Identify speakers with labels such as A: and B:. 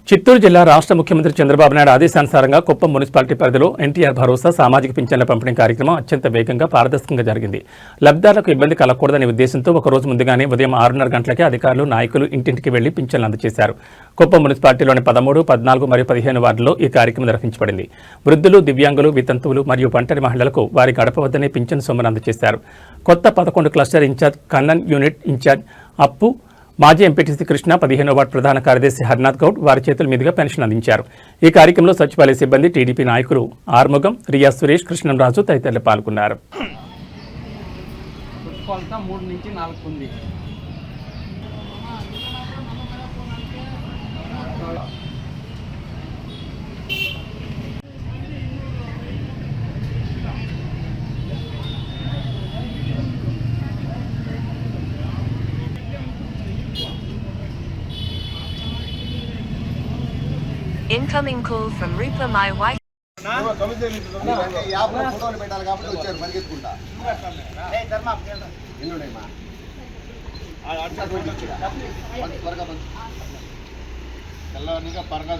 A: చిత్తూరు జిల్లా రాష్ట్ర ముఖ్యమంత్రి చంద్రబాబు నాయుడు ఆదేశానుసారంగా కుప్పం మున్సిపాలిటీ పరిధిలో ఎన్టీఆర్ భరోసా సామాజిక పింఛన్ల పంపిణీ కార్యక్రమం అత్యంత వేగంగా పారదర్శకంగా జరిగింది. లబ్ధిదారులకు ఇబ్బంది కలగకూడదనే ఉద్దేశంతో ఒకరోజు ముందుగానే ఉదయం 6:30 గంటలకే అధికారులు నాయకులు ఇంటింటికి వెళ్లి పింఛన్లు అందజేశారు. కుప్పం మున్సిపాలిటీలోని 13, 14 మరియు 15 వార్డుల్లో ఈ కార్యక్రమం నిర్వహించబడింది. వృద్ధులు, దివ్యాంగులు, వితంతువులు మరియు ఒంటరి మహిళలకు వారి గడప వద్దనే పింఛన్ సొమ్మును అందజేశారు. కొత్త 11 cluster incharge Kannan, unit incharge Appu, మాజీ ఎంపీటీసీ కృష్ణ, 15వ వార్డు ప్రధాన కార్యదర్శి హర్నాథ్ గౌడ్ వారి చేతుల మీదుగా పెన్షన్ అందించారు. ఈ కార్యక్రమంలో సచివాలయ సిబ్బంది, టీడీపీ నాయకులు ఆర్ముగం, రియా సురేష్, కృష్ణంరాజు తదితరులు పాల్గొన్నారు.
B: Incoming call from Rupa, my wife.
C: తెల్లవారిగా పరగా